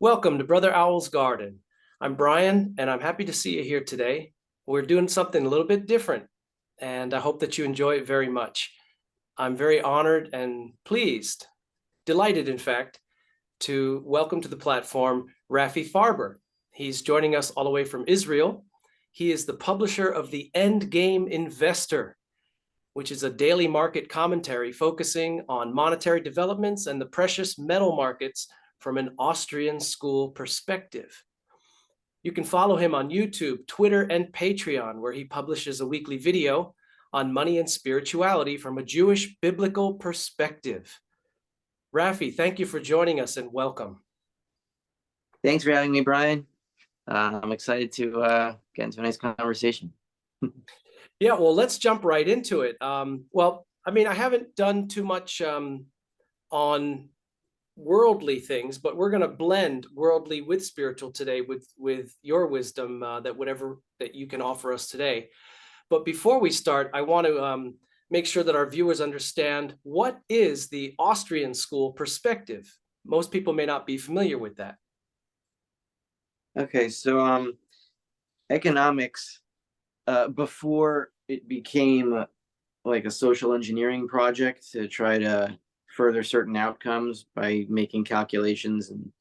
Welcome to Brother Owl's Garden. I'm Brian, and I'm happy to see you here today. We're doing something a little bit different, and I hope that you enjoy it very much. I'm very honored and pleased, delighted, in fact, to welcome to the platform Rafi Farber. He's joining us all the way from Israel. He is the publisher of The End Game Investor, which is a daily market commentary focusing on monetary developments and the precious metal markets from an Austrian school perspective. You can follow him on YouTube, Twitter, and Patreon, where he publishes a weekly video on money and spirituality from a Jewish biblical perspective. Rafi, thank you for joining us and welcome. Thanks for having me, Brian. I'm excited to get into a nice conversation. Yeah, well, let's jump right into it. I haven't done too much on worldly things, but we're going to blend worldly with spiritual today with your wisdom that you can offer us today. But before we start, I want to make sure that our viewers understand what is the Austrian school perspective. Most people may not be familiar with that. Okay, so economics, before it became like a social engineering project to try to further certain outcomes by making calculations and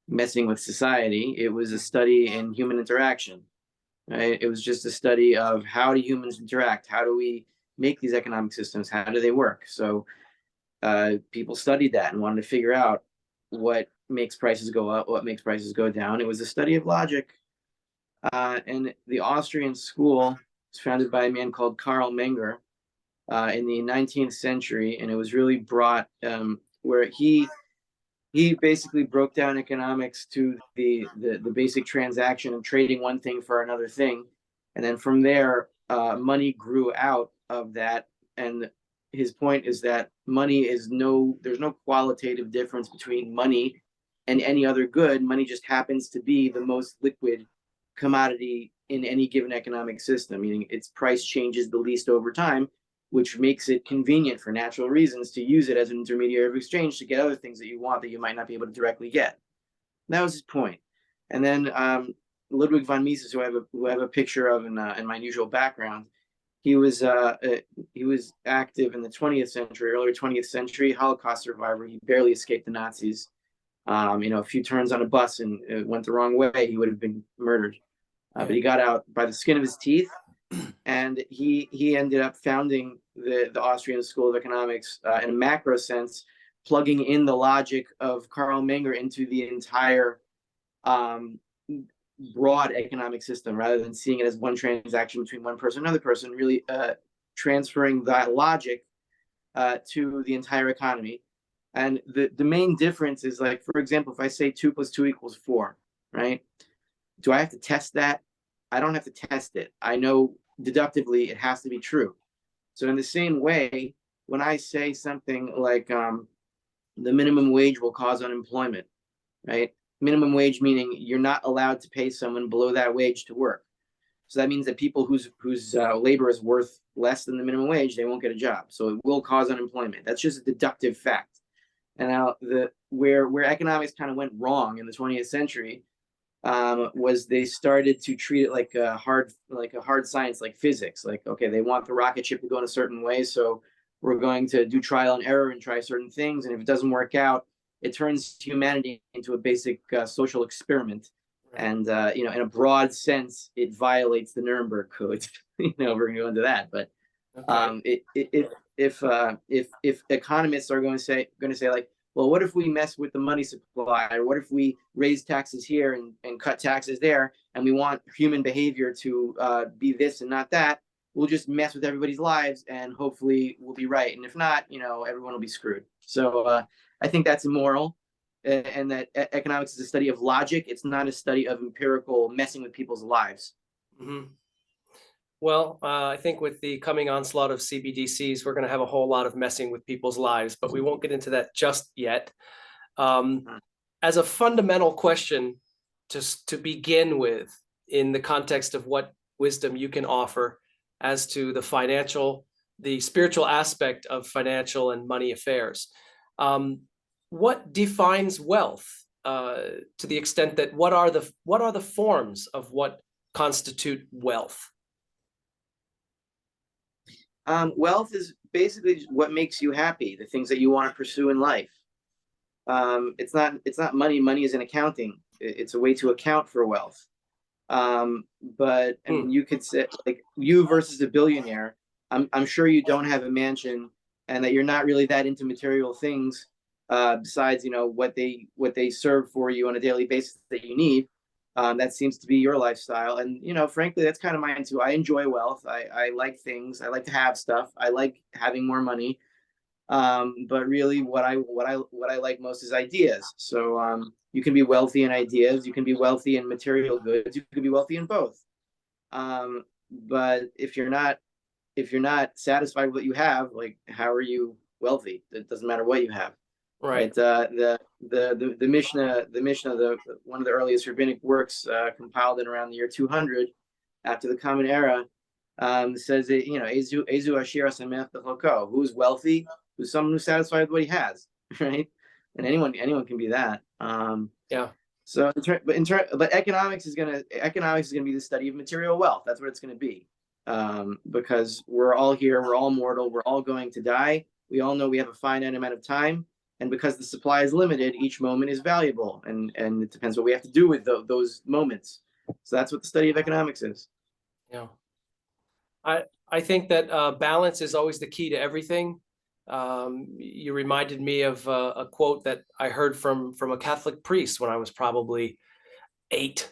messing with society, it was a study in human interaction, right? It was just a study of how do humans interact? How do we make these economic systems? How do they work? So people studied that and wanted to figure out what makes prices go up, what makes prices go down. It was a study of logic. And the Austrian school was founded by a man called Karl Menger in the 19th century, and it was really brought where he basically broke down economics to the basic transaction of trading one thing for another thing, and then from there money grew out of that. And his point is that there's no qualitative difference between money and any other good. Money just happens to be the most liquid commodity in any given economic system, meaning its price changes the least over time, which makes it convenient for natural reasons to use it as an intermediary of exchange to get other things that you want that you might not be able to directly get. And that was his point. And then Ludwig von Mises, who I have a picture of in my usual background, he was active in the 20th century, early 20th century, Holocaust survivor. He barely escaped the Nazis. A few turns on a bus and it went the wrong way, he would have been murdered. But he got out by the skin of his teeth, and he ended up founding the Austrian School of Economics in a macro sense, plugging in the logic of Karl Menger into the entire broad economic system, rather than seeing it as one transaction between one person and another person, really transferring that logic to the entire economy. And the main difference is, like, for example, if I say 2 + 2 = 4, right? Do I have to test that? I don't have to test it. I know deductively it has to be true. So in the same way, when I say something like the minimum wage will cause unemployment, right? Minimum wage meaning you're not allowed to pay someone below that wage to work. So that means that people whose labor is worth less than the minimum wage, they won't get a job. So it will cause unemployment. That's just a deductive fact. And now where economics kind of went wrong in the 20th century was they started to treat it like a hard science, like physics. Like, okay, they want the rocket ship to go in a certain way, so we're going to do trial and error and try certain things. And if it doesn't work out, it turns humanity into a basic social experiment. And in a broad sense, it violates the Nuremberg Code. We're going to go into that, but if economists are going to say like, well, what if we mess with the money supply, or what if we raise taxes here and cut taxes there, and we want human behavior to be this and not that, we'll just mess with everybody's lives and hopefully we'll be right. And if not, everyone will be screwed. So I think that's immoral, and that economics is a study of logic. It's not a study of empirical messing with people's lives. Mm-hmm. Well, I think with the coming onslaught of CBDCs, we're going to have a whole lot of messing with people's lives, but we won't get into that just yet. As a fundamental question, just to begin with, in the context of what wisdom you can offer as to the spiritual aspect of financial and money affairs, what defines wealth to the extent that what are the forms of what constitute wealth? Wealth is basically what makes you happy, the things that you want to pursue in life. It's not money. Money is in accounting. It's a way to account for wealth. But I mean, you could say like you versus a billionaire. I'm sure you don't have a mansion and that you're not really that into material things, besides, what they serve for you on a daily basis that you need. That seems to be your lifestyle. And, frankly, that's kind of mine too. I enjoy wealth. I like things. I like to have stuff. I like having more money. But really what I like most is ideas. So you can be wealthy in ideas, you can be wealthy in material goods, you can be wealthy in both. But if you're not satisfied with what you have, like how are you wealthy? It doesn't matter what you have. Right. The Mishnah, one of the earliest rabbinic works, compiled in around the year 200 after the Common Era, says that, Ezu Ashir Asamech B'Chalko, who's wealthy, who's someone who's satisfied with what he has, right? And anyone can be that. Yeah. So, but economics is gonna be the study of material wealth. That's what it's gonna be, because we're all here, we're all mortal, we're all going to die. We all know we have a finite amount of time, and because the supply is limited, each moment is valuable, and it depends what we have to do with those moments. So that's what the study of economics is. Yeah. I think that balance is always the key to everything. You reminded me of a quote that I heard from a Catholic priest when I was probably 8.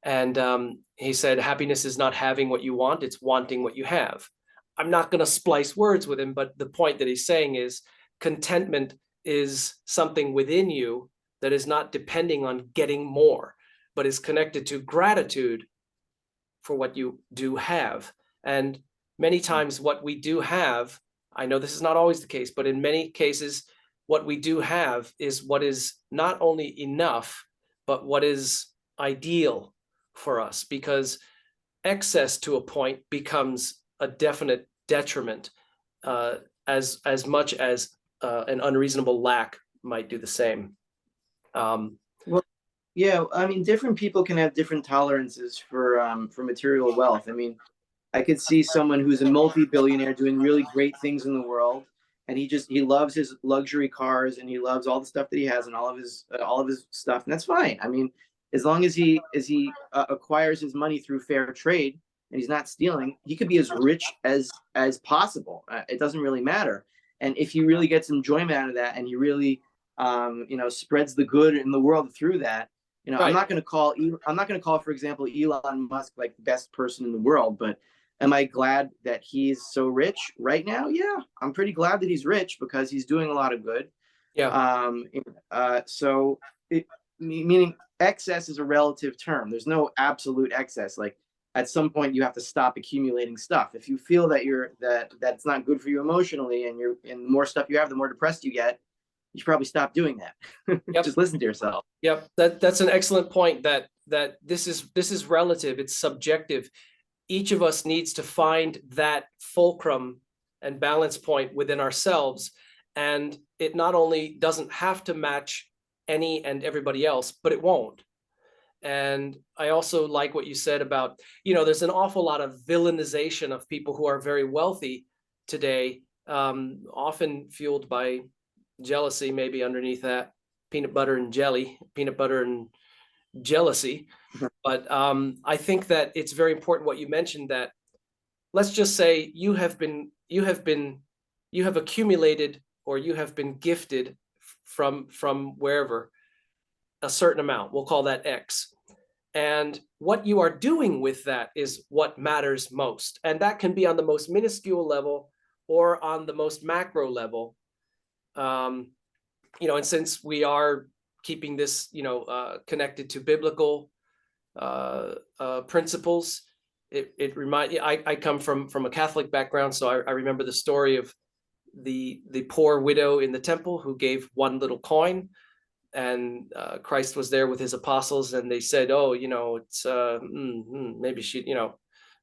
And he said, happiness is not having what you want, it's wanting what you have. I'm not going to splice words with him, but the point that he's saying is contentment is something within you that is not depending on getting more, but is connected to gratitude for what you do have. And many times what we do have, I know this is not always the case, but in many cases, what we do have is what is not only enough, but what is ideal for us, because excess to a point becomes a definite detriment, as much as an unreasonable lack might do the same. Well, yeah, I mean, different people can have different tolerances for material wealth. I mean, I could see someone who's a multi-billionaire doing really great things in the world, and he loves his luxury cars and he loves all the stuff that he has and all of his stuff, and that's fine. I mean, as long as he acquires his money through fair trade and he's not stealing, he could be as rich as possible. It doesn't really matter. And if he really gets enjoyment out of that, and he really spreads the good in the world through that, Right. I'm not going to call, for example, Elon Musk like the best person in the world, but am I glad that he's so rich right now? Yeah, I'm pretty glad that he's rich because he's doing a lot of good. Yeah. Meaning excess is a relative term. There's no absolute excess. Like at some point you have to stop accumulating stuff. If you feel that it's not good for you emotionally, and the more stuff you have, the more depressed you get, you should probably stop doing that. Yep. Just listen to yourself. Yep. That's an excellent point, that this is relative, it's subjective. Each of us needs to find that fulcrum and balance point within ourselves. And it not only doesn't have to match any and everybody else, but it won't. And I also like what you said about, there's an awful lot of villainization of people who are very wealthy today, often fueled by jealousy, maybe underneath that, peanut butter and jealousy. But I think that it's very important what you mentioned, that let's just say you have accumulated, or you have been gifted from wherever a certain amount, we'll call that X. And what you are doing with that is what matters most. And that can be on the most minuscule level or on the most macro level. And since we are keeping this, connected to biblical principles, I come from a Catholic background, so I remember the story of the poor widow in the temple who gave one little coin, and Christ was there with his apostles, and they said, "Oh, it's maybe she,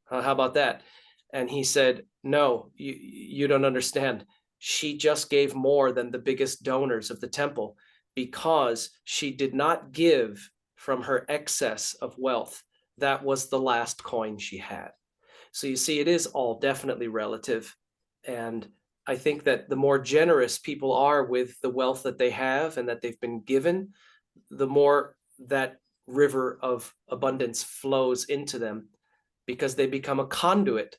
how about that?" And he said, "No, you don't understand. She just gave more than the biggest donors of the temple. because she did not give from her excess of wealth. That was the last coin she had. So you see, it is all definitely relative. And I think that the more generous people are with the wealth that they have and that they've been given, the more that river of abundance flows into them, because they become a conduit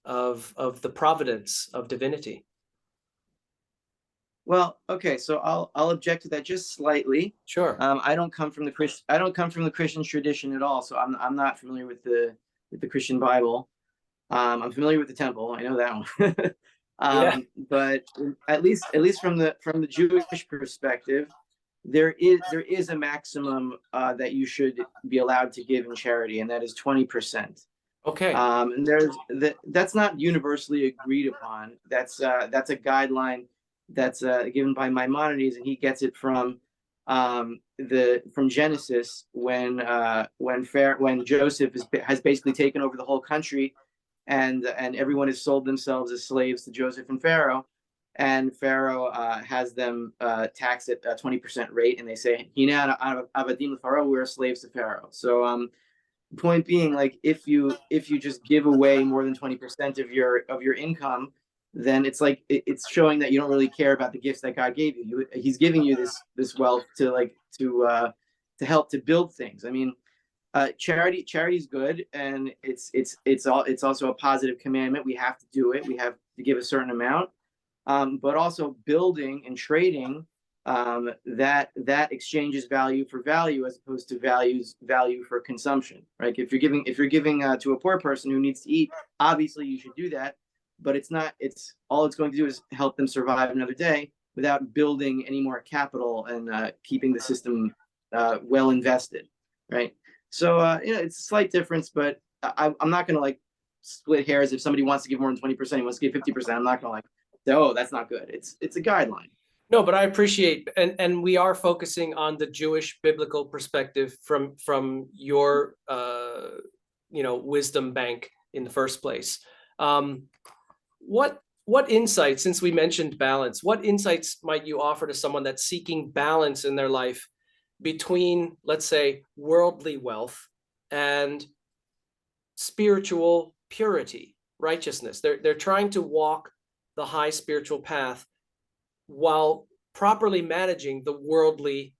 of the providence of divinity. Well, okay, so I'll object to that just slightly. Sure. I don't come from the Christian tradition at all, so I'm not familiar with the Christian Bible. I'm familiar with the temple. I know that one. Yeah. But at least from the Jewish perspective, there is a maximum that you should be allowed to give in charity, and that is 20%. Okay. And that's not universally agreed upon. That's a guideline that's given by Maimonides, and he gets it from Genesis when Joseph has basically taken over the whole country, and everyone has sold themselves as slaves to Joseph and Pharaoh, and Pharaoh has them tax at a 20% rate, and they say, "Hina avadim Pharaoh, we're slaves to Pharaoh." So point being, like, if you just give away more than 20% of your income, then it's like it's showing that you don't really care about the gifts that God gave you. He's giving you this wealth to help to build things. I mean, charity is good, and it's also a positive commandment. We have to do it. We have to give a certain amount, but also building and trading, that exchanges value for value as opposed to value for consumption, right? If you're giving to a poor person who needs to eat, obviously you should do that, but it's all it's going to do is help them survive another day without building any more capital and keeping the system well invested, right? So it's a slight difference, but I'm not going to like split hairs. If somebody wants to give more than 20%, he wants to give 50%, I'm not going to like say, oh, that's not good. It's a guideline. No, but I appreciate, and we are focusing on the Jewish biblical perspective from your wisdom bank in the first place. What insights, since we mentioned balance, what insights might you offer to someone that's seeking balance in their life between, let's say, worldly wealth and spiritual purity, righteousness? They're trying to walk the high spiritual path while properly managing the worldly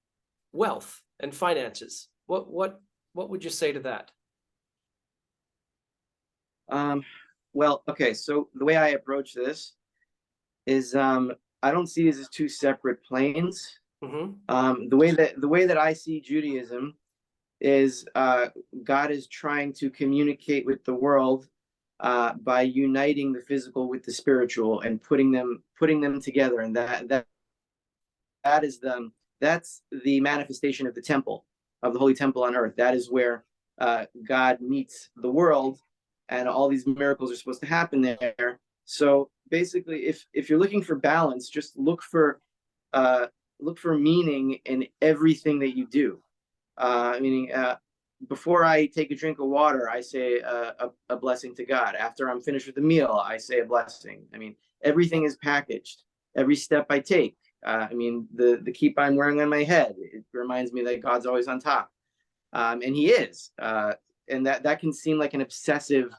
wealth and finances. What would you say to that? Well, okay, so the way I approach this is I don't see these as two separate planes. Mm-hmm. The way that I see Judaism is God is trying to communicate with the world by uniting the physical with the spiritual and putting them together, and that's the manifestation of the temple, of the holy temple on earth. That is where God meets the world, and all these miracles are supposed to happen there. So basically, if you're looking for balance, just look for meaning in everything that you do. Meaning, before I take a drink of water, I say a blessing to God. After I'm finished with the meal, I say a blessing. I mean, everything is packaged. Every step I take. I mean, the keep I'm wearing on my head, it reminds me that God's always on top, and He is. And that can seem like an obsessive,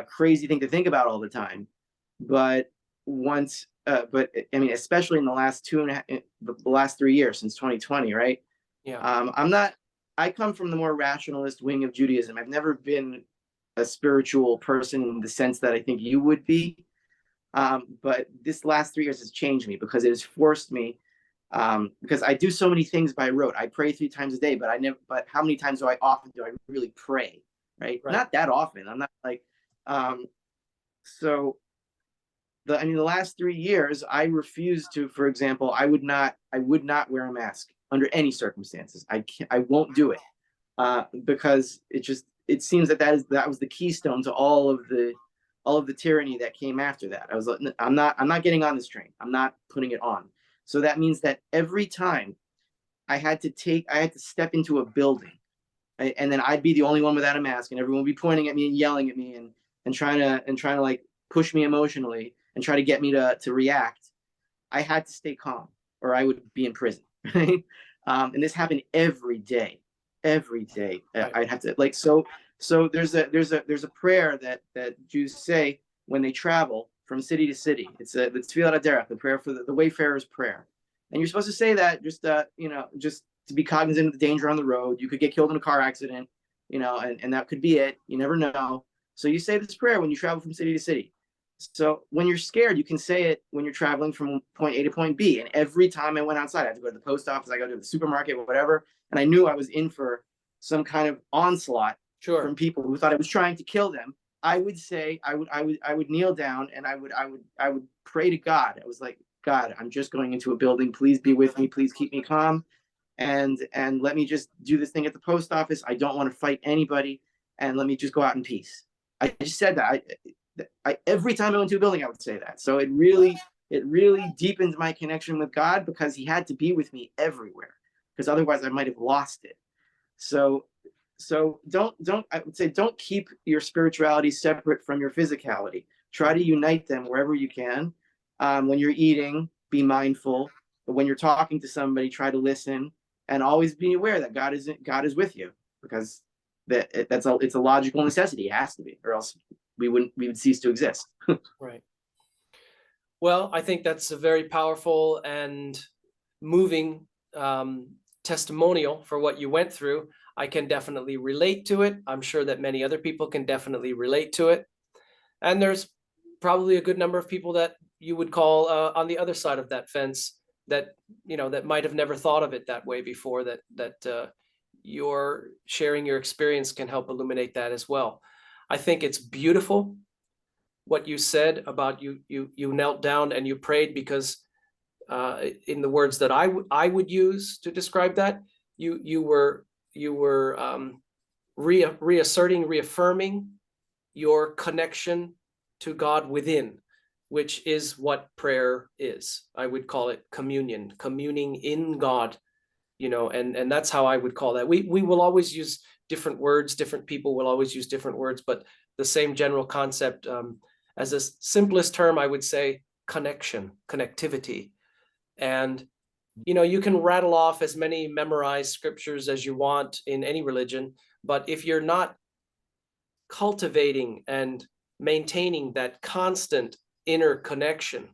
crazy thing to think about all the time, but I mean, especially in the last 3 years since 2020, right? Yeah. I come from the more rationalist wing of Judaism. I've never been a spiritual person in the sense that I think you would be. But this last 3 years has changed me because it has forced me, because I do so many things by rote. I pray 3 times a day, but how many times do I really pray? Right? Not that often. I'm not like, so the last 3 years, I refused to, for example, I would not wear a mask under any circumstances. I won't do it, because it seems that was the keystone to all of the tyranny that came after that. I was like, I'm not getting on this train. I'm not putting it on. So that means that every time I had to step into a building, right, and then I'd be the only one without a mask, and everyone would be pointing at me and yelling at me and trying to like push me emotionally and try to get me to react. I had to stay calm or I would be in prison. right? And this happened every day, every day. Right. I'd have to like so. So there's a prayer that Jews say when they travel from city to city. It's Tefillat Haderech, the prayer for the wayfarer's prayer, and you're supposed to say that just just to be cognizant of the danger on the road. You could get killed in a car accident, and that could be it. You never know. So you say this prayer when you travel from city to city. So when you're scared, you can say it when you're traveling from point A to point B. And every time I went outside, I had to go to the post office, I go to the supermarket, whatever. And I knew I was in for some kind of onslaught Sure. from people who thought I was trying to kill them. I would say, I would kneel down and I would pray to God. I was like, God, I'm just going into a building. Please be with me. Please keep me calm. And let me just do this thing at the post office. I don't want to fight anybody. And let me just go out in peace. I just said that. Every time I went to a building, I would say that. So it really deepened my connection with God because he had to be with me everywhere, because otherwise I might have lost it. So don't I would say don't keep your spirituality separate from your physicality. Try to unite them wherever you can. When you're eating, be mindful. But when you're talking to somebody, try to listen and always be aware that God is with you, because it's a logical necessity. It has to be, or else we would cease to exist. Right. Well, I think that's a very powerful and moving testimonial for what you went through. I can definitely relate to it. I'm sure that many other people can definitely relate to it. And there's probably a good number of people that you would call on the other side of that fence that, that might have never thought of it that way before, that your sharing your experience can help illuminate that as well. I think it's beautiful what you said about you knelt down and you prayed, because in the words that I would use to describe that, you were reaffirming your connection to God within, which is what prayer is. I would call it communion, communing in God, and that's how I would call that. We will always use different words. Different people will always use different words, but the same general concept. As a simplest term, I would say connection, connectivity. And, you can rattle off as many memorized scriptures as you want in any religion, but if you're not cultivating and maintaining that constant inner connection,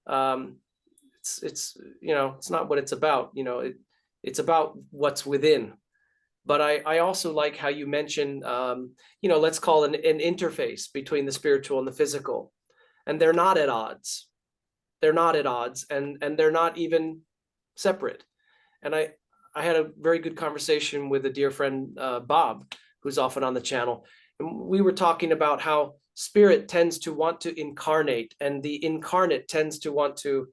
it's not what it's about. It's about what's within. But I also like how you mentioned, let's call an interface between the spiritual and the physical, and they're not at odds. They're not at odds, and they're not even separate. And I had a very good conversation with a dear friend, Bob, who's often on the channel, and we were talking about how spirit tends to want to incarnate, and the incarnate tends to want to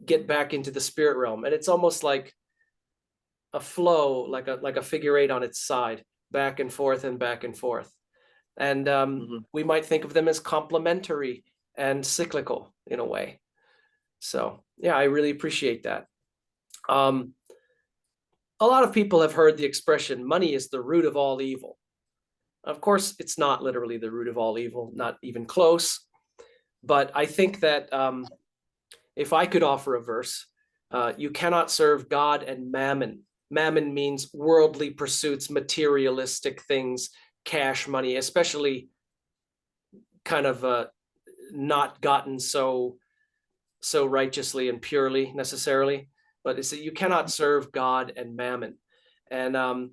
get back into the spirit realm, and it's almost like a flow, like a figure eight on its side, back and forth and back and forth. And we might think of them as complementary and cyclical in a way. So yeah, I really appreciate that. A lot of people have heard the expression, money is the root of all evil. Of course, it's not literally the root of all evil, not even close. But I think that if I could offer a verse, you cannot serve God and mammon. Mammon means worldly pursuits, materialistic things, cash money, especially kind of not gotten so righteously and purely necessarily. But it's that you cannot serve God and mammon. And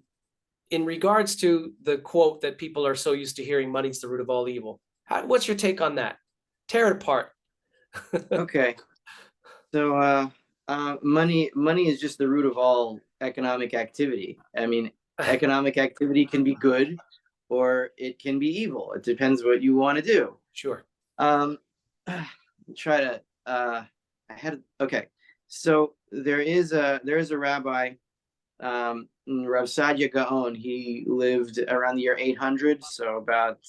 in regards to the quote that people are so used to hearing, money's the root of all evil, what's your take on that? Tear it apart. Okay. So money is just the root of all economic activity. I mean, economic activity can be good or it can be evil. It depends what you want to do. Sure. Try to okay. So there is a rabbi, Rav Sadia Gaon. He lived around the year 800, so about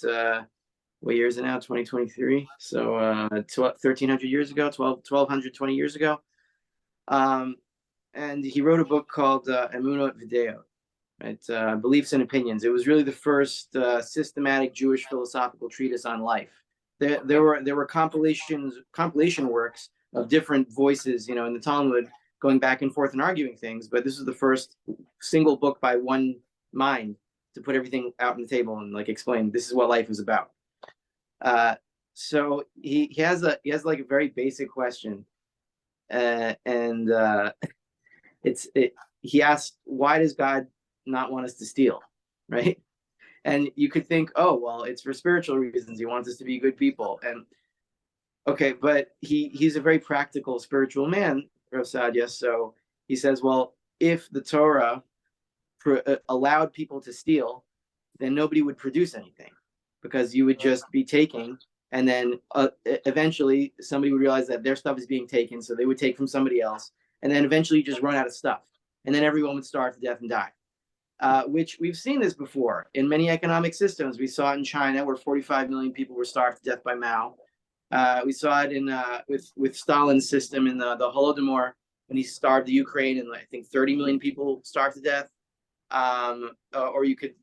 what year is it now? 2023. So 1300 years ago, 1220 years ago. And he wrote a book called Emunot Videot, right? Beliefs and Opinions. It was really the first systematic Jewish philosophical treatise on life. There were compilation works of different voices, in the Talmud, going back and forth and arguing things, but this is the first single book by one mind to put everything out on the table and like explain this is what life is about. So he has like a very basic question, and he asked, why does God not want us to steal, right? And you could think, oh well, it's for spiritual reasons. He wants us to be good people, and okay, but he's a very practical spiritual man, Rav Sadia. So he says, well, if the Torah allowed people to steal, then nobody would produce anything, because you would just be taking, and then eventually somebody would realize that their stuff is being taken, so they would take from somebody else, and then eventually you just run out of stuff, and then everyone would starve to death and die. Which we've seen this before in many economic systems. We saw it in China, where 45 million people were starved to death by Mao. We saw it in with Stalin's system in the Holodomor, when he starved the Ukraine, and I think 30 million people starved to death. Or you could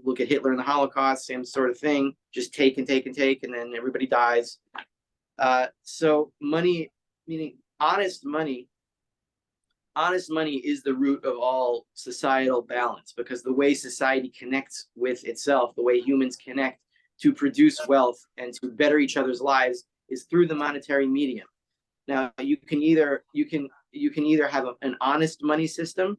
look at Hitler in the Holocaust, same sort of thing, just take and take and take, and then everybody dies. So money, meaning honest money is the root of all societal balance, because the way society connects with itself, the way humans connect to produce wealth and to better each other's lives, is through the monetary medium. Now, you can either have an honest money system,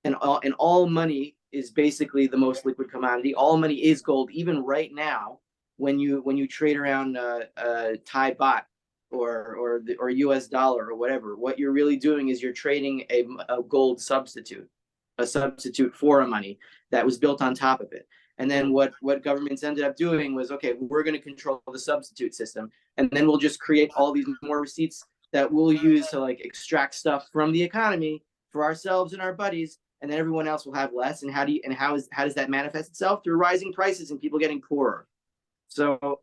and all money is basically the most liquid commodity. All money is gold. Even right now, when you trade around Thai baht or US dollar or whatever, what you're really doing is you're trading a gold substitute, a substitute for a money that was built on top of it. And then what governments ended up doing was, okay, we're going to control the substitute system, and then we'll just create all these more receipts that we'll use to like extract stuff from the economy for ourselves and our buddies, and then everyone else will have less. And how does that manifest itself? Through rising prices and people getting poorer. So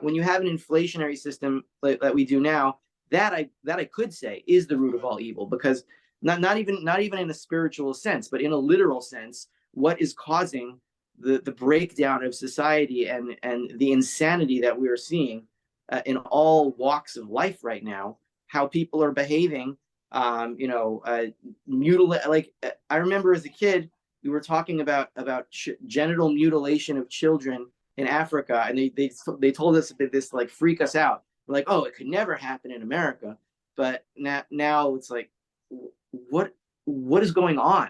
when you have an inflationary system that we do now, that I could say is the root of all evil, because not even in a spiritual sense, but in a literal sense, what is causing the breakdown of society and the insanity that we are seeing in all walks of life right now, how people are behaving, mutilate. Like I remember as a kid, we were talking about genital mutilation of children in Africa, and they told us that this like freak us out. We're like, oh, it could never happen in America, but now it's like, what is going on?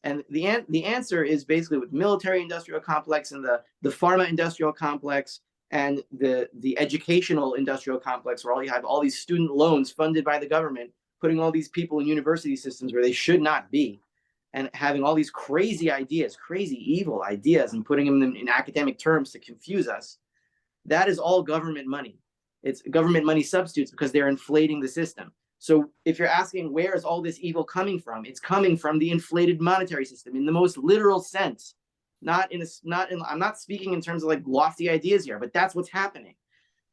And the answer is basically with military industrial complex and the pharma industrial complex and the educational industrial complex, where you have all these student loans funded by the government, putting all these people in university systems where they should not be, and having all these crazy ideas, crazy evil ideas, and putting them in academic terms to confuse us. That is all government money. It's government money substitutes, because they're inflating the system. So if you're asking where is all this evil coming from, it's coming from the inflated monetary system in the most literal sense. I'm not speaking in terms of like lofty ideas here, but that's what's happening.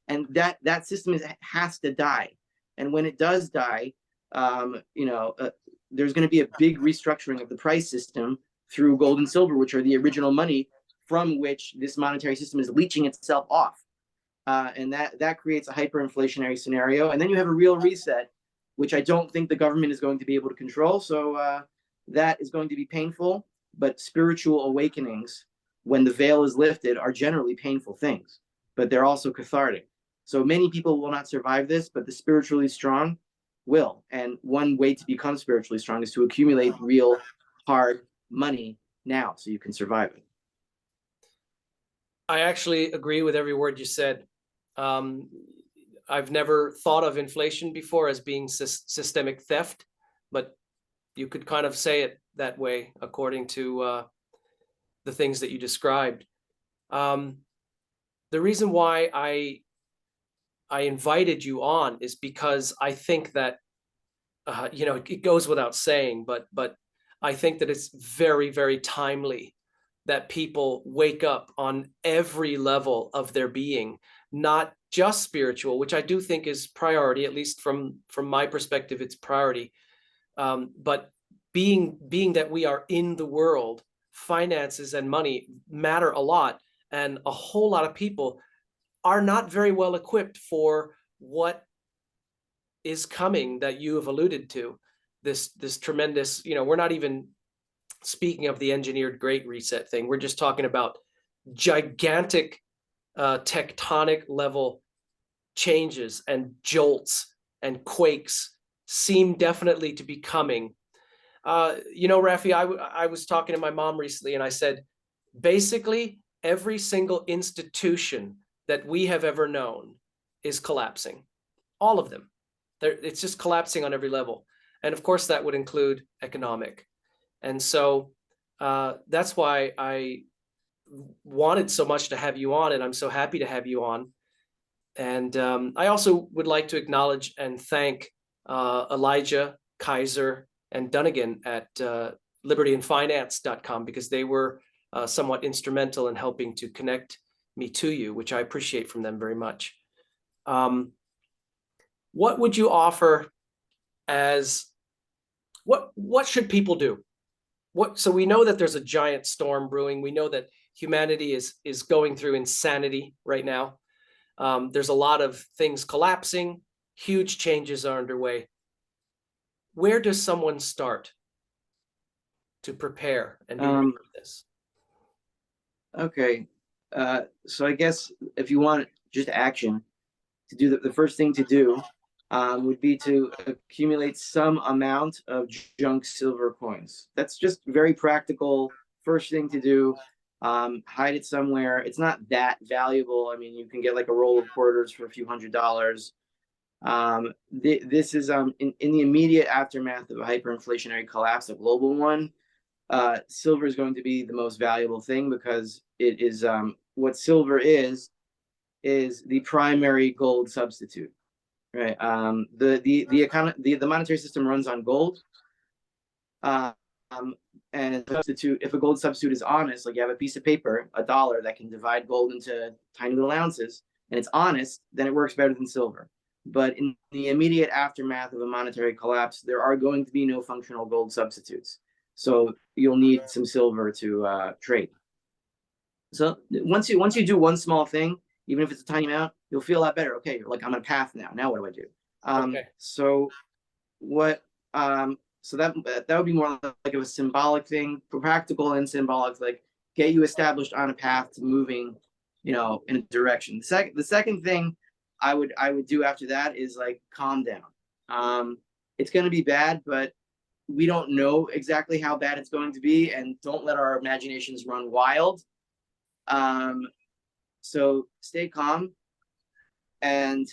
And that system has to die. And when it does die, there's going to be a big restructuring of the price system through gold and silver, which are the original money from which this monetary system is leeching itself off. And that creates a hyperinflationary scenario. And then you have a real reset, which I don't think the government is going to be able to control. So that is going to be painful. But spiritual awakenings, when the veil is lifted, are generally painful things, but they're also cathartic. So many people will not survive this, but the spiritually strong will. And one way to become spiritually strong is to accumulate real hard money now, so you can survive it. I actually agree with every word you said. I've never thought of inflation before as being systemic theft, but you could kind of say it that way according to the things that you described. The reason why I invited you on is because I think that it goes without saying, but I think that it's very, very timely that people wake up on every level of their being, not just spiritual, which I do think is priority, at least from my perspective, it's priority. But being that we are in the world, finances and money matter a lot, and a whole lot of people are not very well equipped for what is coming that you have alluded to. This tremendous, we're not even speaking of the engineered Great Reset thing. We're just talking about gigantic tectonic level changes and jolts and quakes seem definitely to be coming. Rafi, I was talking to my mom recently, and I said, basically, every single institution that we have ever known is collapsing. All of them. It's just collapsing on every level. And of course, that would include economic. And so that's why I wanted so much to have you on, and I'm so happy to have you on. And I also would like to acknowledge and thank Elijah, Kaiser, and Dunnigan at libertyandfinance.com, because they were somewhat instrumental in helping to connect me to you, which I appreciate from them very much. What would you offer as what should people do? So we know that there's a giant storm brewing. We know that humanity is going through insanity right now. There's a lot of things collapsing. Huge changes are underway. Where does someone start to prepare and be ready for this? Okay. So I guess if you want just action, to do the first thing to do would be to accumulate some amount of junk silver coins. That's just very practical. First thing to do. Hide it somewhere. It's not that valuable. I mean, you can get like a roll of quarters for a few $100s. This is in the immediate aftermath of a hyperinflationary collapse, a global one. Silver is going to be the most valuable thing, because it is what silver is the primary gold substitute, right? The monetary system runs on gold. And substitute, if a gold substitute is honest, like you have a piece of paper, a dollar that can divide gold into tiny little ounces, and it's honest, then it works better than silver. But in the immediate aftermath of a monetary collapse, there are going to be no functional gold substitutes. So you'll need some silver to trade. So once you do one small thing, even if it's a tiny amount, you'll feel a lot better. Okay, you're like, I'm on a path now. Now what do I do? Okay. So what? So that would be more like a symbolic thing, practical and symbolic, like get you established on a path to moving, in a direction. The second thing I would do after that is like calm down. It's going to be bad, but we don't know exactly how bad it's going to be, and don't let our imaginations run wild. So stay calm, and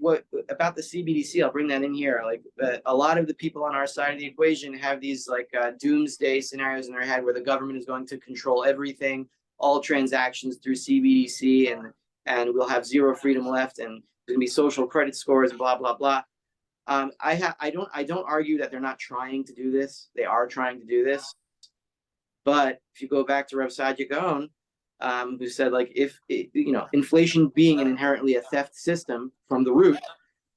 what about the CBDC? I'll bring that in here. Like a lot of the people on our side of the equation have these like doomsday scenarios in their head where the government is going to control everything, all transactions through CBDC, and we'll have zero freedom left, and there's gonna be social credit scores, blah blah blah. I don't argue that they're not trying to do this. They are trying to do this, but if you go back to Rev Sadia Gaon, who said, like, if inflation being an inherently a theft system from the root,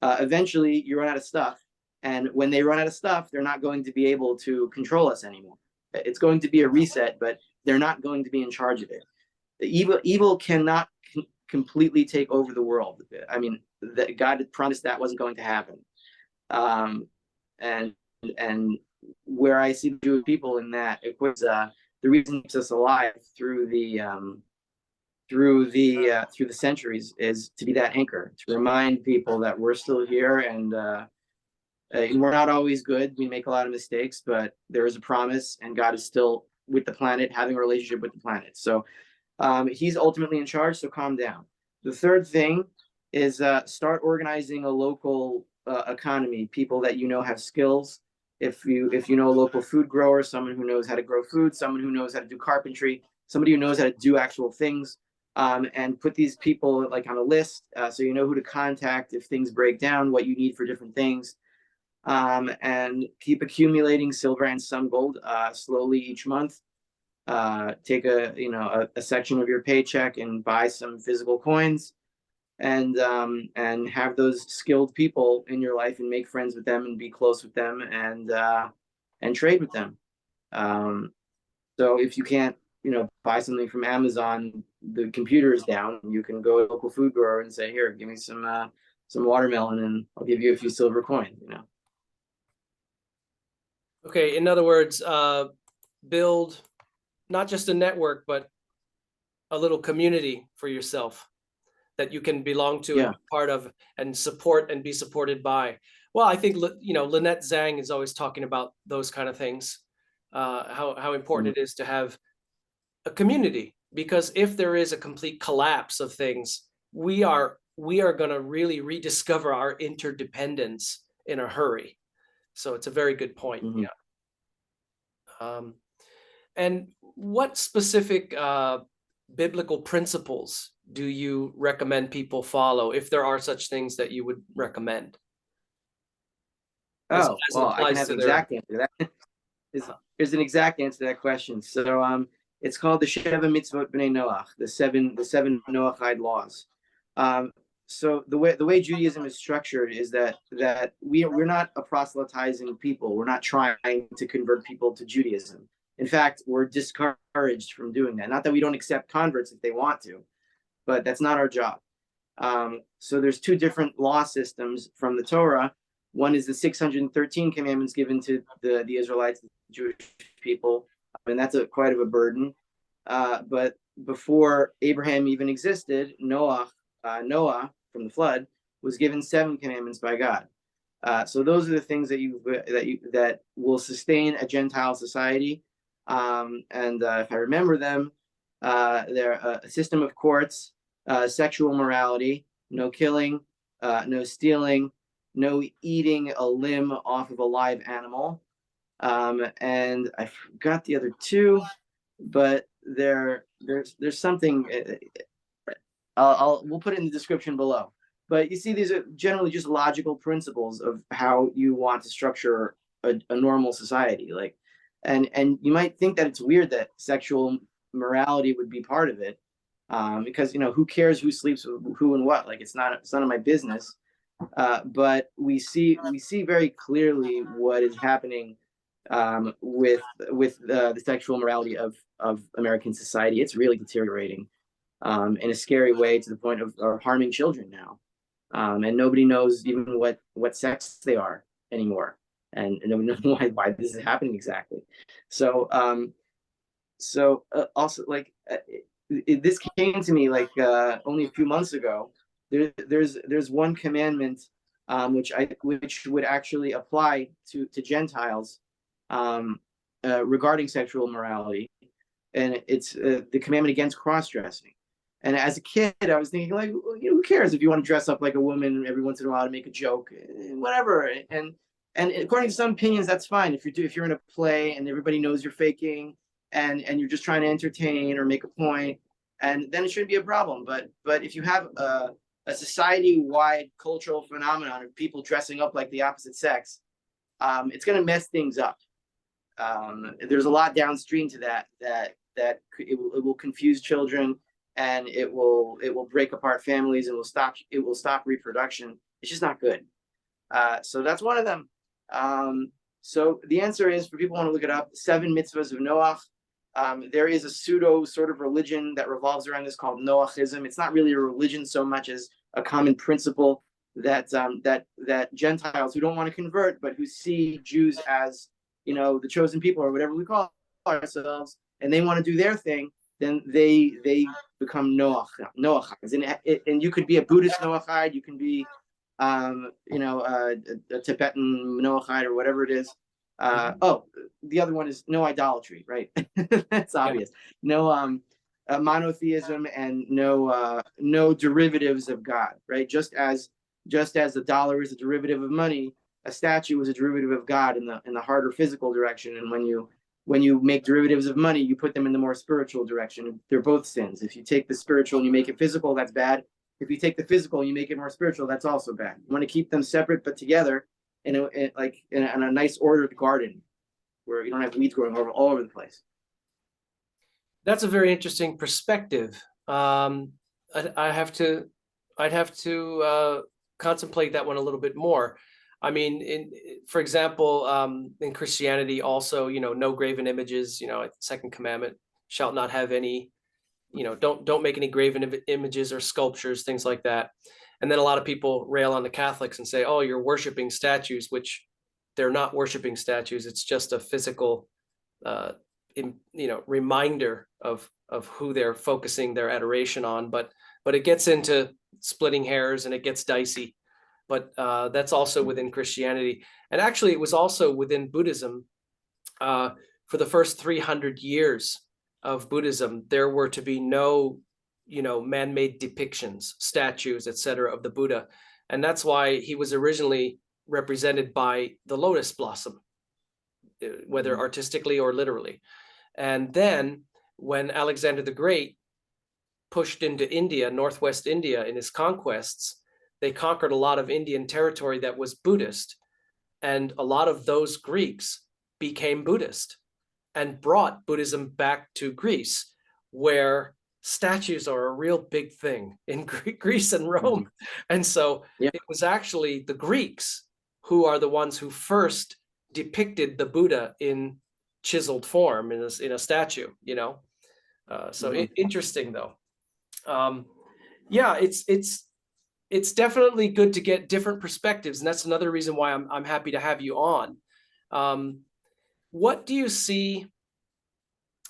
eventually you run out of stuff, and when they run out of stuff, they're not going to be able to control us anymore. It's going to be a reset, but they're not going to be in charge of it. The evil cannot completely take over the world. I mean, God had promised that wasn't going to happen. And where I see the Jewish people in that, it was the reason it keeps us alive through the centuries is to be that anchor, to remind people that we're still here, and we're not always good. We make a lot of mistakes, but there is a promise, and God is still with the planet, having a relationship with the planet. So he's ultimately in charge. So calm down. The third thing is start organizing a local economy. People that have skills. If you know a local food grower, someone who knows how to grow food, someone who knows how to do carpentry, somebody who knows how to do actual things, and put these people like on a list, so you know who to contact if things break down, what you need for different things, and keep accumulating silver and some gold slowly each month. Take a section of your paycheck and buy some physical coins, and have those skilled people in your life, and make friends with them, and be close with them, and trade with them. So if you can't buy something from Amazon, the computer is down, you can go to a local food grower and say, here, give me some some watermelon, and I'll give you a few silver coins, you know. Okay, in other words, build not just a network, but a little community for yourself that you can belong to and Yeah. be part of and support and be supported by. Well, I think, Lynette Zang is always talking about those kind of things, how important Mhm. it is to have a community, because if there is a complete collapse of things, we are going to really rediscover our interdependence in a hurry. So it's a very good point. Mhm. Yeah. Um, and what specific biblical principles do you recommend people follow, if there are such things that you would recommend, as Oh, it well, I can applies have to an their? exact answer to that. There's an exact answer to that question. So it's called the Sheva Mitzvot B'nai Noach, the seven Noahide laws. Um, so the way Judaism is structured is that we're not a proselytizing people. We're not trying to convert people to Judaism. In fact, we're discouraged from doing that. Not that we don't accept converts if they want to, but that's not our job. So there's two different law systems from the Torah. One is the 613 commandments given to the Israelites, the Jewish people, and that's quite of a burden. But before Abraham even existed, Noah from the flood was given 7 commandments by God. So those are the things that will sustain a Gentile society. And if I remember them, they're a system of courts, sexual morality, no killing, no stealing, no eating a limb off of a live animal. And I forgot the other two, but there's something. We'll put it in the description below. But you see, these are generally just logical principles of how you want to structure a normal society. Like, and you might think that it's weird that sexual morality would be part of it, because who cares who sleeps with who and what? Like, it's none of my business. But we see very clearly what is happening, with the sexual morality of American society. It's really deteriorating, in a scary way, to the point of harming children now. And nobody knows even what sex they are anymore, and nobody knows why this is happening exactly. So also, like, this came to me like, only a few months ago. There's one commandment, which would actually apply to Gentiles, um, regarding sexual morality, and it's the commandment against cross dressing. And as a kid, I was thinking, like, well, who cares if you want to dress up like a woman every once in a while to make a joke, whatever. And according to some opinions, that's fine if you're in a play and everybody knows you're faking, and you're just trying to entertain or make a point, and then it shouldn't be a problem. But if you have a society-wide cultural phenomenon of people dressing up like the opposite sex, it's going to mess things up. There's a lot downstream to that it will confuse children, and it will break apart families, and it will stop reproduction. It's just not good. So that's one of them. So the answer is, for people who want to look it up, 7 mitzvahs of Noach. There is a pseudo sort of religion that revolves around this called Noachism. It's not really a religion so much as a common principle that Gentiles who don't want to convert, but who see Jews as, the chosen people, or whatever we call ourselves, and they want to do their thing, then they become Noachides. And you could be a Buddhist Noachide, you can be, a Tibetan Noahide, or whatever it is. The other one is no idolatry, right? That's Yeah. obvious. No monotheism, and no derivatives of God, right? Just as the dollar is a derivative of money, a statue is a derivative of God in the harder physical direction. And when you make derivatives of money, you put them in the more spiritual direction. They're both sins. If you take the spiritual and you make it physical, that's bad. If you take the physical and you make it more spiritual, that's also bad. You want to keep them separate but together in a nice ordered garden where you don't have weeds growing all over the place. That's a very interesting perspective. I'd have to contemplate that one a little bit more. I mean, for example, in Christianity also, no graven images, second commandment, shalt not have any, don't make any graven images or sculptures, things like that. And then a lot of people rail on the Catholics and say, oh, you're worshiping statues, which they're not worshiping statues. It's just a physical, reminder of who they're focusing their adoration on. But it gets into splitting hairs and it gets dicey. But that's also within Christianity. And actually, it was also within Buddhism. For the first 300 years of Buddhism, there were to be no, man-made depictions, statues, etc., of the Buddha. And that's why he was originally represented by the lotus blossom, whether artistically or literally. And then when Alexander the Great pushed into India, northwest India, in his conquests, they conquered a lot of Indian territory that was Buddhist. And a lot of those Greeks became Buddhist and brought Buddhism back to Greece, where statues are a real big thing in Greece and Rome. And so it was actually the Greeks who are the ones who first depicted the Buddha in chiseled form in a statue, interesting though. It's definitely good to get different perspectives, and that's another reason why I'm happy to have you on. What do you see?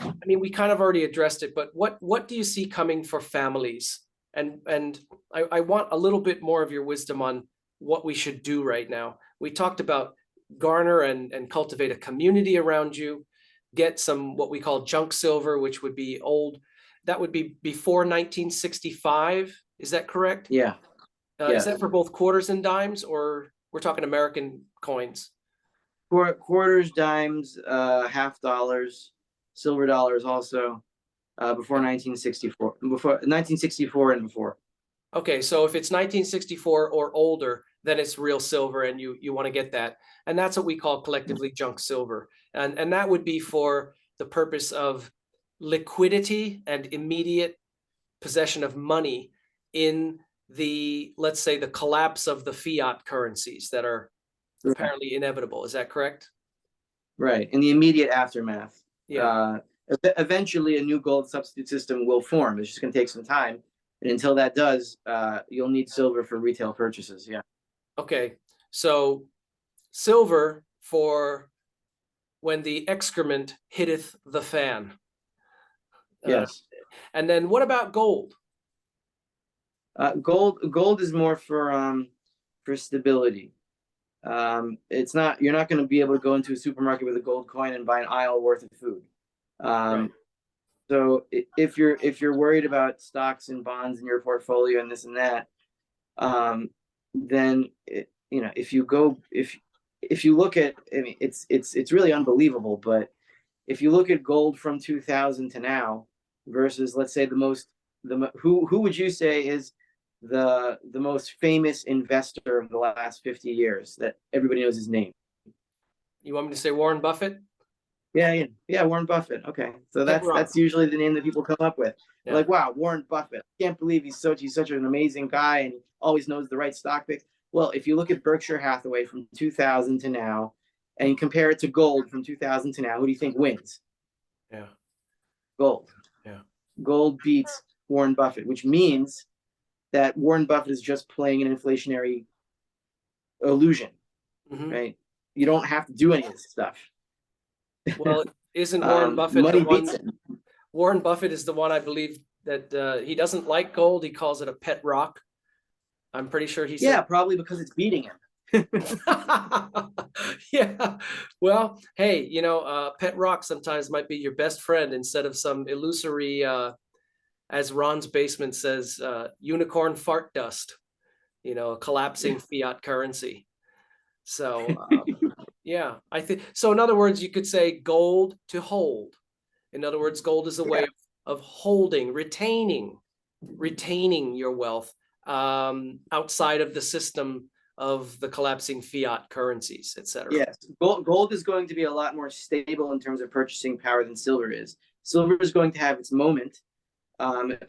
I mean, we kind of already addressed it, but what do you see coming for families? And I want a little bit more of your wisdom on what we should do right now. We talked about garner and cultivate a community around you, get some what we call junk silver, which would be old. That would be before 1965. Is that correct? Yeah. Is that for both quarters and dimes, or we're talking American coins? Quarters, dimes, half dollars, silver dollars also, before 1964, before 1964 and before. Okay, so if it's 1964 or older, then it's real silver, and you want to get that. And that's what we call collectively junk silver. And that would be for the purpose of liquidity and immediate possession of money in let's say, the collapse of the fiat currencies that are apparently inevitable. Is that correct? Right. In the immediate aftermath. Yeah. Eventually, a new gold substitute system will form. It's just going to take some time. And until that does, you'll need silver for retail purchases. Yeah. Okay. So silver for when the excrement hitteth the fan. Yes. And then what about gold? Gold is more for stability. It's not, you're not going to be able to go into a supermarket with a gold coin and buy an aisle worth of food. Right. So if you're worried about stocks and bonds in your portfolio and this and that, then if you look at, I mean, it's really unbelievable. But if you look at gold from 2000 to now versus, let's say, who would you say is the most famous investor of the last 50 years that everybody knows his name? You want me to say Warren Buffett? Yeah, Warren Buffett. Okay, so that's usually the name that people come up with. Yeah. Like, wow, Warren Buffett. I can't believe he's such an amazing guy and always knows the right stock picks. Well, if you look at Berkshire Hathaway from 2000 to now, and you compare it to gold from 2000 to now, who do you think wins? Yeah, gold. Yeah, gold beats Warren Buffett, which means that Warren Buffett is just playing an inflationary illusion, right? You don't have to do any of this stuff. Well, isn't Warren Buffett the one? Warren Buffett is the one, I believe, that he doesn't like gold. He calls it a pet rock. I'm pretty sure he said. Yeah, probably because it's beating him. Yeah. Well, hey, pet rock sometimes might be your best friend instead of some illusory, as Ron's basement says, unicorn fart dust, collapsing fiat currency. So, yeah, I think so. In other words, you could say gold to hold. In other words, gold is a way of holding, retaining your wealth outside of the system of the collapsing fiat currencies, etc. Yes, gold is going to be a lot more stable in terms of purchasing power than silver is. Silver is going to have its moment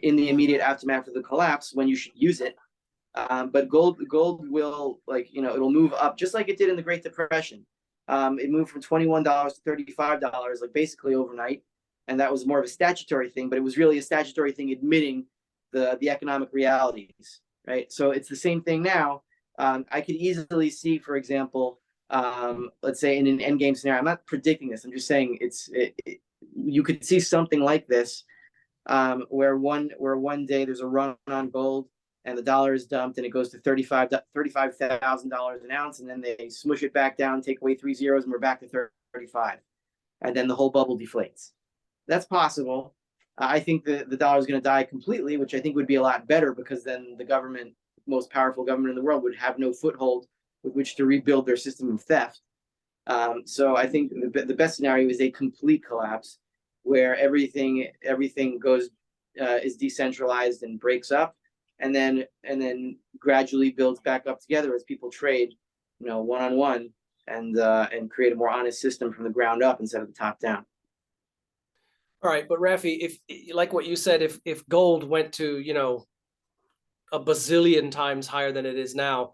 in the immediate aftermath of the collapse when you should use it. But gold will, it'll move up just like it did in the Great Depression. It moved from $21 to $35, basically overnight. And that was more of a statutory thing, but it was really a statutory thing admitting the economic realities. right? So it's the same thing now. I could easily see, for example, let's say in an end game scenario, I'm not predicting this. I'm just saying you could see something like this, where one day there's a run on gold and the dollar is dumped and it goes to $35,000 an ounce, and then they smush it back down, take away 3 zeros, and we're back to 35, and then the whole bubble deflates. That's possible. I think the dollar is going to die completely, which I think would be a lot better, because then the government, most powerful government in the world, would have no foothold with which to rebuild their system of theft. So I think the best scenario is a complete collapse, where everything goes is decentralized and breaks up, and then gradually builds back up together as people trade, one on one, and create a more honest system from the ground up instead of the top down. All right, but Rafi, if like what you said, if gold went to, a bazillion times higher than it is now,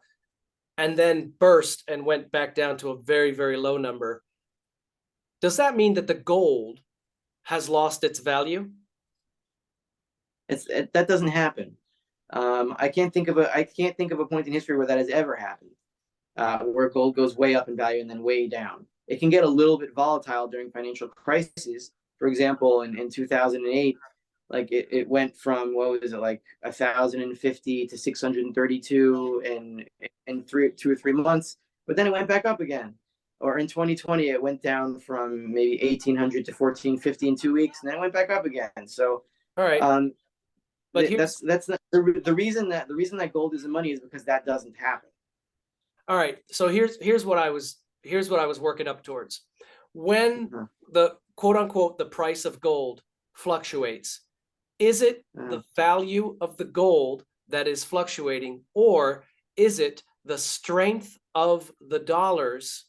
and then burst and went back down to a very, very low number, does that mean that the gold has lost its value? That doesn't happen. I can't think of a point in history where that has ever happened, where gold goes way up in value and then way down. It can get a little bit volatile during financial crises. For example, in 2008, like it went from, what was it, like 1,050 to 632 in 2 or 3 months, but then it went back up again. Or in 2020, it went down from maybe 1,800 to 1,450 in 2 weeks, and then it went back up again. So, all right, but that's the reason that gold isn't money is because that doesn't happen. All right, so here's what I was working up towards. When the quote unquote the price of gold fluctuates, is it the value of the gold that is fluctuating, or is it the strength of the dollars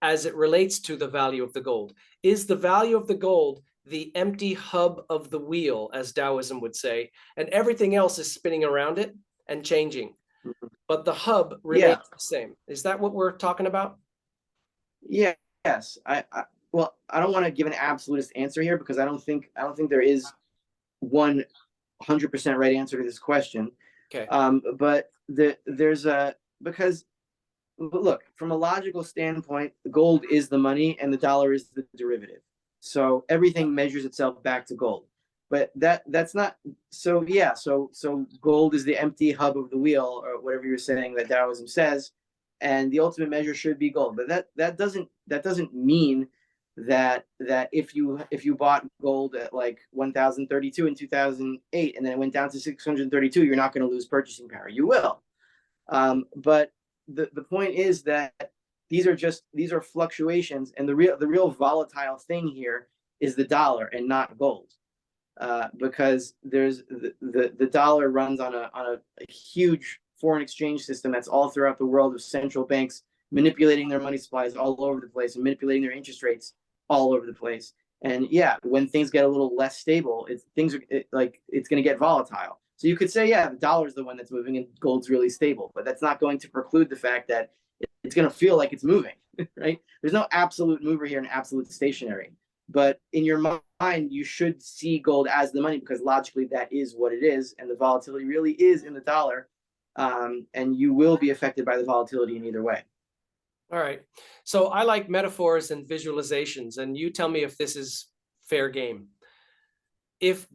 as it relates to the value of the gold? Is the value of the gold the empty hub of the wheel, as Taoism would say, and everything else is spinning around it and changing, but the hub remains the same? Is that what we're talking about? Yeah. Yes. Well, I don't want to give an absolutist answer here, because I don't think there is 100% right answer to this question. Okay. But because look, from a logical standpoint, gold is the money and the dollar is the derivative. So everything measures itself back to gold. But that's not so. Yeah. So gold is the empty hub of the wheel, or whatever you're saying that Taoism says, and the ultimate measure should be gold. But that doesn't mean that if you bought gold at like 1,032 in 2008 and then it went down to 632, you're not going to lose purchasing power. You will. But the point is that these are fluctuations, and the real volatile thing here is the dollar and not gold, because there's the dollar runs on a huge foreign exchange system that's all throughout the world, of central banks manipulating their money supplies all over the place and manipulating their interest rates all over the place. And yeah, when things get a little less stable, it's going to get volatile. So you could say, yeah, the dollar's the one that's moving and gold's really stable, but that's not going to preclude the fact that it's going to feel like it's moving, right? There's no absolute mover here and absolute stationary. But in your mind, you should see gold as the money, because logically that is what it is, and the volatility really is in the dollar, and you will be affected by the volatility in either way. All right. So I like metaphors and visualizations, and you tell me if this is fair game. If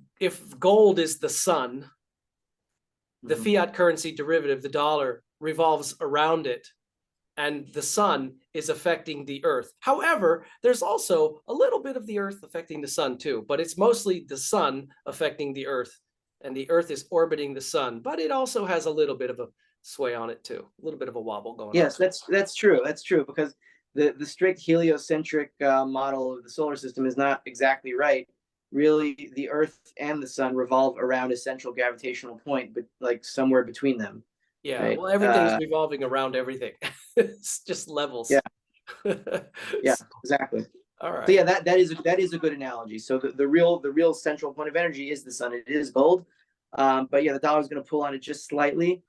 gold is the sun, the fiat currency derivative, the dollar, revolves around it, and the sun is affecting the earth. However, there's also a little bit of the earth affecting the sun too, but it's mostly the sun affecting the earth, and the earth is orbiting the sun, but it also has a little bit of a sway on it too, a little bit of a wobble going on. Yes, that's true. That's true, because the strict heliocentric model of the solar system is not exactly right. Really, the Earth and the sun revolve around a central gravitational point, but like somewhere between them. Yeah, right? well, everything's revolving around everything. It's just levels. Yeah. Yeah, exactly. All right. So yeah, that is a good analogy. So the real central point of energy is the sun. It is gold. But yeah, the dollar is going to pull on it just slightly,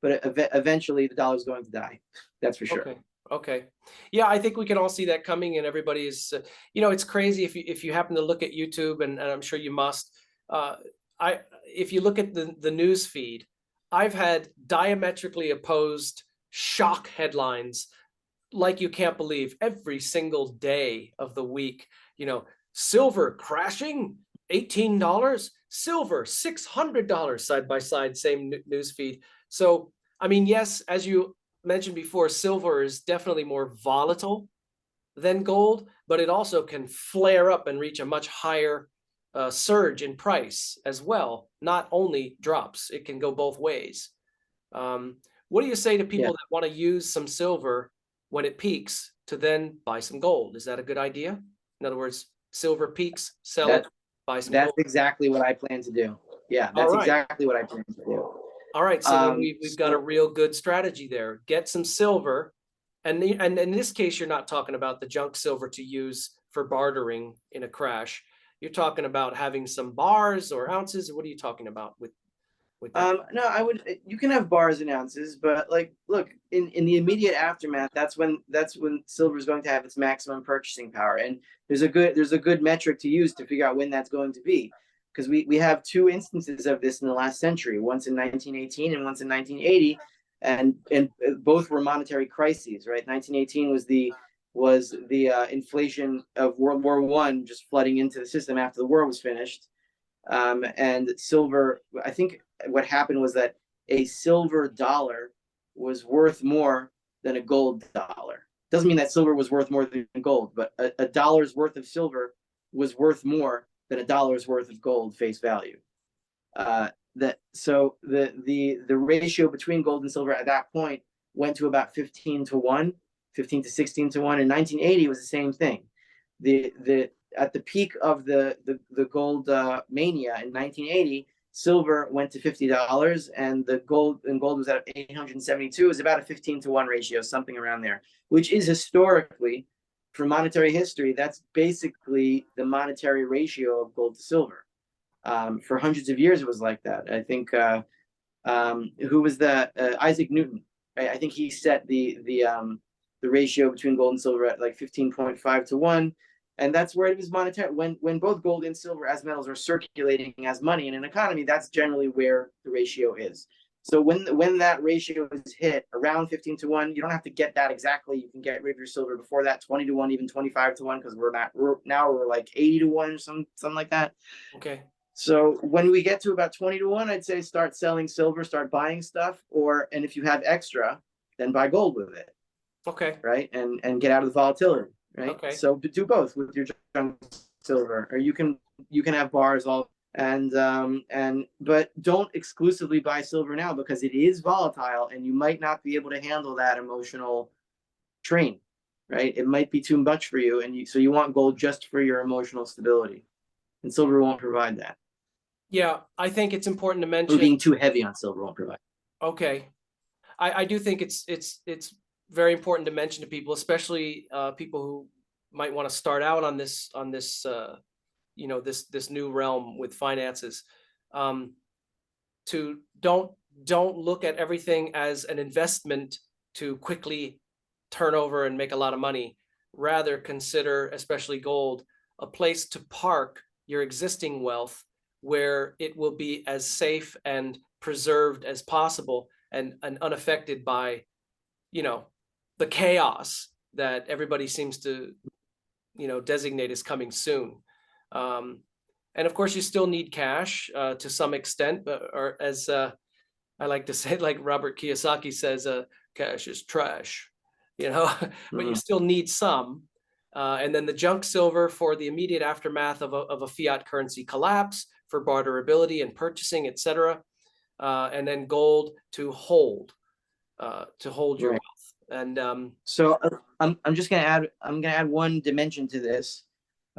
but eventually the dollar is going to die. That's for sure. Okay. Yeah, I think we can all see that coming, and everybody is, it's crazy if you happen to look at YouTube, and I'm sure you must. If you look at the news feed, I've had diametrically opposed shock headlines like you can't believe every single day of the week. Silver crashing, $18, silver $600 side by side, same news feed. So, I mean, yes, as you mentioned before, silver is definitely more volatile than gold, but it also can flare up and reach a much higher surge in price as well. Not only drops, it can go both ways. What do you say to Yeah, people that want to use some silver when it peaks to then buy some gold? Is that a good idea? In other words, silver peaks, sell it, that buy some that's gold. exactly what I plan to do. Yeah, All that's right. exactly what I plan to do. All right. So then we've got a So real good strategy there. Get some silver. And in this case, you're not talking about the junk silver to use for bartering in a crash. You're talking about having some bars or ounces. What are you talking about with that? no, I would. You can have bars and ounces, but like, look, in the immediate aftermath, that's when silver is going to have its maximum purchasing power, and there's a good metric to use to figure out when that's going to be, because we have two instances of this in the last century, once in 1918 and once in 1980, and both were monetary crises, right? 1918 was the inflation of World War I just flooding into the system after the war was finished, and silver. I think what happened was that a silver dollar was worth more than a gold dollar. Doesn't mean that silver was worth more than gold, but a dollar's worth of silver was worth more than a dollar's worth of gold face value. That so the ratio between gold and silver at that point went to about 15 to 1, 15 to 16 to 1. In 1980 was the same thing. The At the peak of the gold mania in 1980, silver went to $50, and gold was at 872. It was about a 15 to 1 ratio, something around there, which is historically, for monetary history, that's basically the monetary ratio of gold to silver. For hundreds of years, it was like that. I think who was that? Isaac Newton. Right? I think he set the ratio between gold and silver at like 15.5 to 1, and that's where it was monetary. When both gold and silver as metals are circulating as money in an economy, that's generally where the ratio is. So when that ratio is hit around 15 to 1, you don't have to get that exactly. You can get rid of your silver before that, 20 to 1, even 25 to 1, because we're like 80 to 1 or something like that. Okay. So when we get to about 20 to 1, I'd say start selling silver, start buying stuff, and if you have extra, then buy gold with it, Okay. right? And get out of the volatility, right? Okay. So do both with your junk silver, or you can have bars all, but don't exclusively buy silver now, because it is volatile and you might not be able to handle that emotional train, right? It might be too much for you, and so you want gold just for your emotional stability, and silver won't provide that. Yeah, I think it's important to Or mention. being too heavy on silver won't provide. Okay. I do think it's very important to mention to people, especially people who might want to start out on this this new realm with finances, um, to don't look at everything as an investment to quickly turn over and make a lot of money. Rather, consider, especially gold, a place to park your existing wealth where it will be as safe and preserved as possible, and unaffected by you know the chaos that everybody seems to designate as coming soon. um, and of course you still need cash to some extent, but or as I like to say, like Robert Kiyosaki says, cash is trash, but you Mhm. still need some. And then the junk silver for the immediate aftermath of a fiat currency collapse, for barterability and purchasing, etc. And then gold to hold your Right. wealth. And So I'm just gonna add one dimension to this.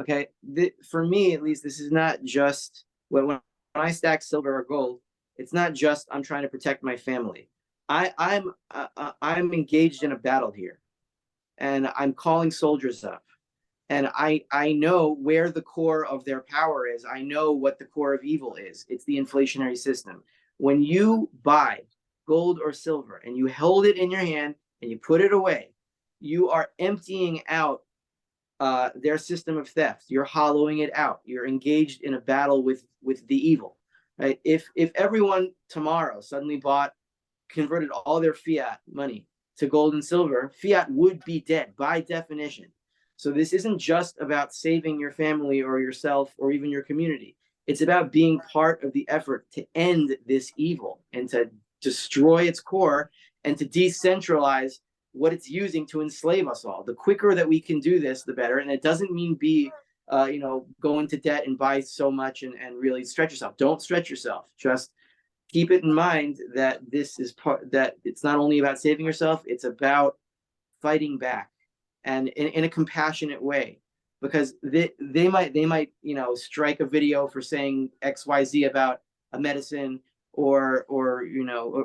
Okay, for me at least, this is not just when I stack silver or gold. It's not just I'm trying to protect my family. I'm engaged in a battle here, and I'm calling soldiers up, and I know where the core of their power is. I know what the core of evil is. It's the inflationary system. When you buy gold or silver and you hold it in your hand and you put it away, you are emptying out their system of theft. You're hollowing it out. You're engaged in a battle with the evil. right? If everyone tomorrow suddenly converted all their fiat money to gold and silver, fiat would be dead by definition. So this isn't just about saving your family or yourself or even your community. It's about being part of the effort to end this evil and to destroy its core and to decentralize what it's using to enslave us all. The quicker that we can do this, the better. And it doesn't mean go into debt and buy so much and really stretch yourself. Don't stretch yourself. Just keep it in mind that this is that it's not only about saving yourself, it's about fighting back and in a compassionate way, because they might strike a video for saying XYZ about a medicine or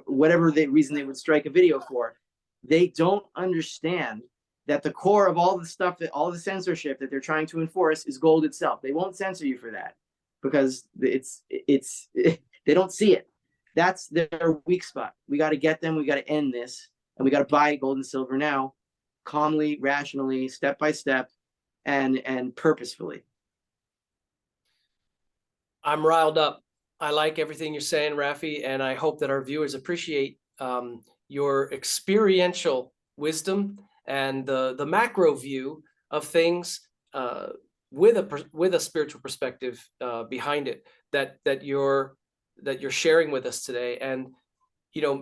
whatever reason they would strike a video for. They don't understand that the core of all the stuff, that all the censorship that they're trying to enforce is gold itself. They won't censor you for that because they don't see it. That's their weak spot. We got to get them. We got to end this, and we got to buy gold and silver now, calmly, rationally, step by step, and purposefully. I'm riled up. I like everything you're saying, Rafi, and I hope that our viewers appreciate your experiential wisdom and the macro view of things with a spiritual perspective behind it that you're sharing with us today. And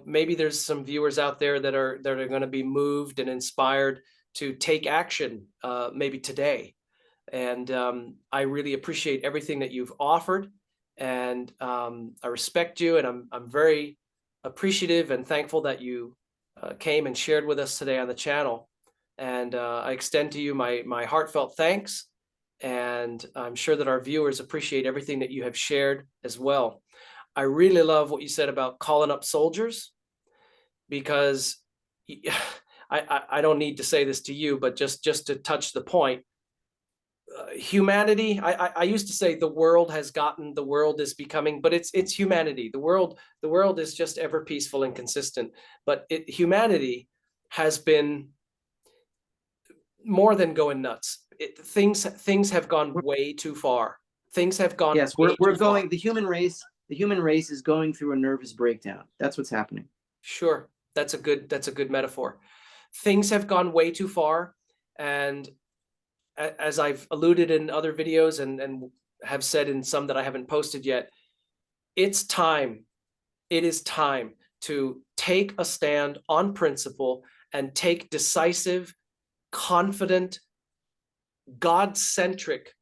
maybe there's some viewers out there that are going to be moved and inspired to take action maybe today. And I really appreciate everything that you've offered, and I respect you, and I'm very appreciative and thankful that you came and shared with us today on the channel. And I extend to you my heartfelt thanks, and I'm sure that our viewers appreciate everything that you have shared as well. I really love what you said about calling up soldiers, because I don't need to say this to you, but just to touch the point, humanity, I used to say the world is becoming, but it's humanity. The world is just ever peaceful and consistent, but humanity has been more than going nuts. Things have gone way too far. Things have gone. Yes, we're going. The human race is going through a nervous breakdown. That's what's happening. Sure, that's a good metaphor. Things have gone way too far, and as I've alluded in other videos and have said in some that I haven't posted yet, it's time. It is time to take a stand on principle and take decisive, confident, God-centric,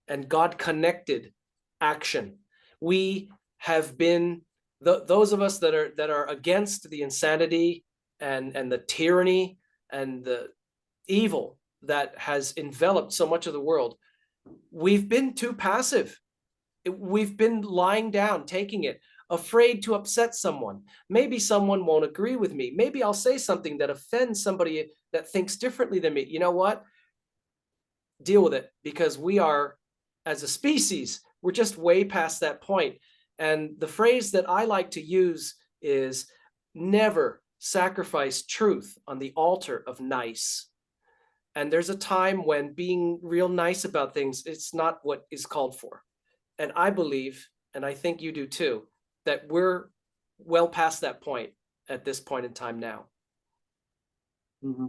and God-connected action. We have been those of us that are against the insanity and the tyranny and the evil that has enveloped so much of the world. We've been too passive. We've been lying down, taking it, afraid to upset someone. Maybe someone won't agree with me. Maybe I'll say something that offends somebody that thinks differently than me. You know what? Deal with it, because we are, as a species, we're just way past that point. And the phrase that I like to use is never sacrifice truth on the altar of nice. And there's a time when being real nice about things, it's not what is called for. And I believe, and I think you do too, that we're well past that point at this point in time now. Mm-hmm.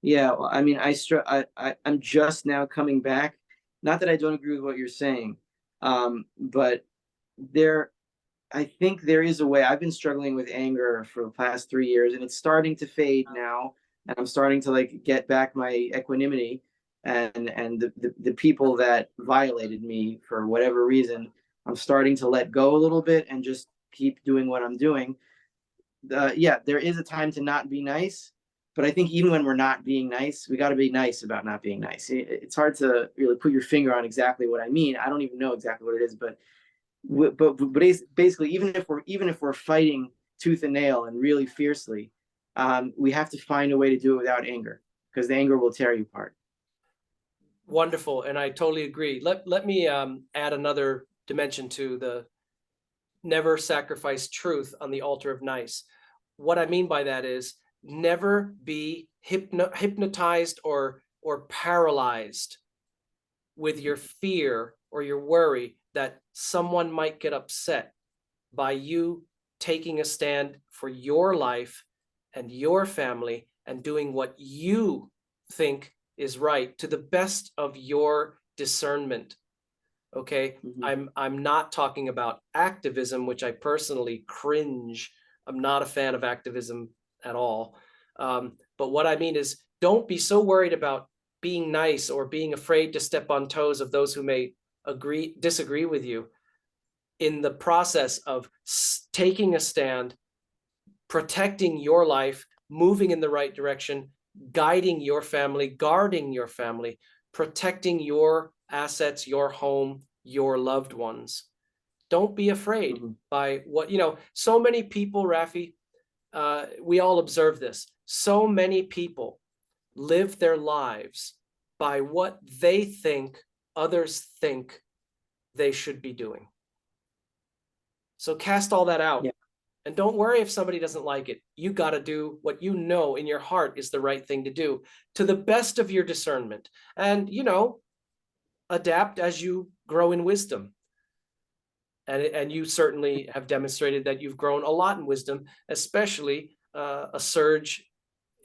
Yeah, well, I mean, I'm just now coming back. Not that I don't agree with what you're saying, but I think there is a way. I've been struggling with anger for the past 3 years, and it's starting to fade now. And I'm starting to get back my equanimity, and the people that violated me for whatever reason, I'm starting to let go a little bit and just keep doing what I'm doing. Yeah, there is a time to not be nice, but I think even when we're not being nice, we got to be nice about not being nice. It's hard to really put your finger on exactly what I mean. I don't even know exactly what it is, but basically, even if we're fighting tooth and nail and really fiercely, we have to find a way to do it without anger, because the anger will tear you apart. Wonderful, and I totally agree. Let me add another dimension to the never sacrifice truth on the altar of nice. What I mean by that is never be hypnotized or paralyzed with your fear or your worry that someone might get upset by you taking a stand for your life and your family and doing what you think is right to the best of your discernment. Okay. I'm not talking about activism, which I personally cringe. I'm not a fan of activism at all. But what I mean is, don't be so worried about being nice or being afraid to step on toes of those who may disagree with you. In the process of taking a stand, protecting your life, moving in the right direction, guiding your family, guarding your family, protecting your assets, your home, your loved ones. Don't be afraid by what, so many people, Rafi, we all observe this. So many people live their lives by what they think others think they should be doing. So cast all that out. Yeah. And don't worry if somebody doesn't like it. You got to do what you know in your heart is the right thing to do to the best of your discernment. And, adapt as you grow in wisdom. And you certainly have demonstrated that you've grown a lot in wisdom, especially a surge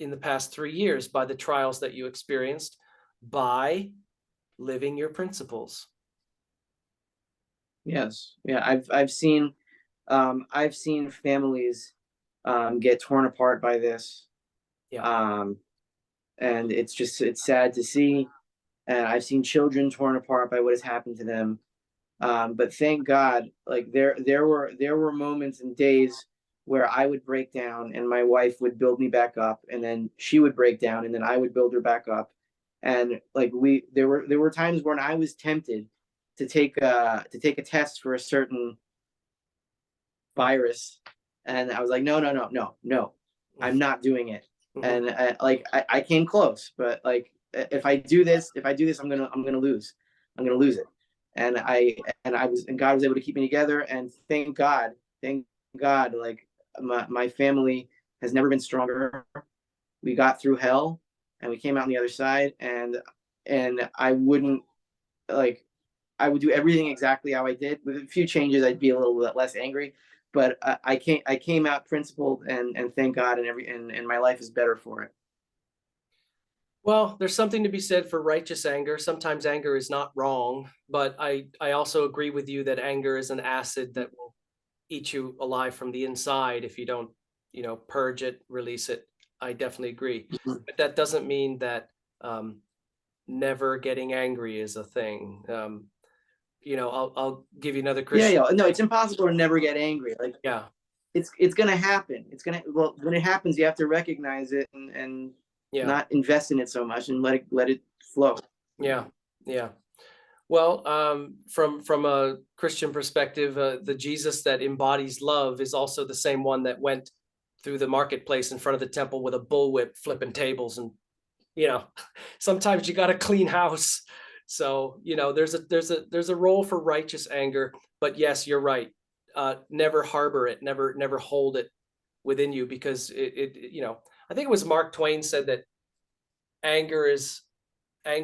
in the past 3 years by the trials that you experienced by living your principles. Yes. Yeah. I've seen families get torn apart by this. Yeah. And it's sad to see. And I've seen children torn apart by what has happened to them. But thank God, like there were moments and days where I would break down and my wife would build me back up, and then she would break down and then I would build her back up. And like there were times when I was tempted to take a test for a certain virus, and I was like, no, I'm not doing it. And I came close, but like if I do this, I'm gonna lose it. And God was able to keep me together, and thank God, like my family has never been stronger. We got through hell and we came out on the other side, and I would do everything exactly how I did. With a few changes, I'd be a little bit less angry, but I came out principled, and thank God, and my life is better for it. Well, there's something to be said for righteous anger. Sometimes anger is not wrong, but I also agree with you that anger is an acid that will eat you alive from the inside if you don't, purge it, release it. I definitely agree. But that doesn't mean that never getting angry is a thing. I'll give you another Christian. Yeah. No, it's impossible to never get angry. Like, yeah, it's gonna happen. Well, when it happens, you have to recognize it and not invest in it so much and let it flow. Yeah. Well, from a Christian perspective, the Jesus that embodies love is also the same one that went through the marketplace in front of the temple with a bullwhip, flipping tables, and sometimes you got to clean house. So there's a role for righteous anger, but yes, you're right. Never harbor it, never hold it within you, because I think it was Mark Twain said that anger is a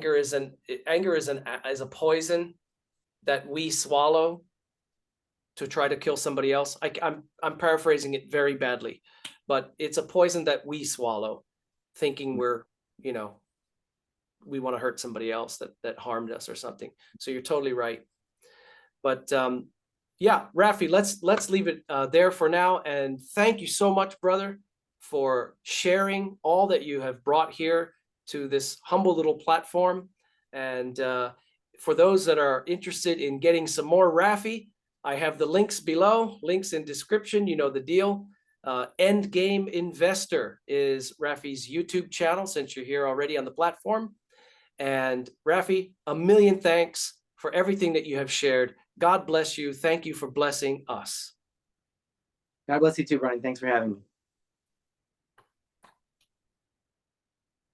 poison that we swallow to try to kill somebody else. I'm paraphrasing it very badly, but it's a poison that we swallow, thinking we want to hurt somebody else that harmed us or something. So you're totally right. But yeah, Rafi, let's leave it there for now. And thank you so much, brother, for sharing all that you have brought here to this humble little platform. And for those that are interested in getting some more Rafi, I have the links below, links in description. You know the deal. Endgame Investor is Rafi's YouTube channel, since you're here already on the platform. And Rafi, a million thanks for everything that you have shared. God bless you. Thank you for blessing us. God bless you too, Brian. Thanks for having me.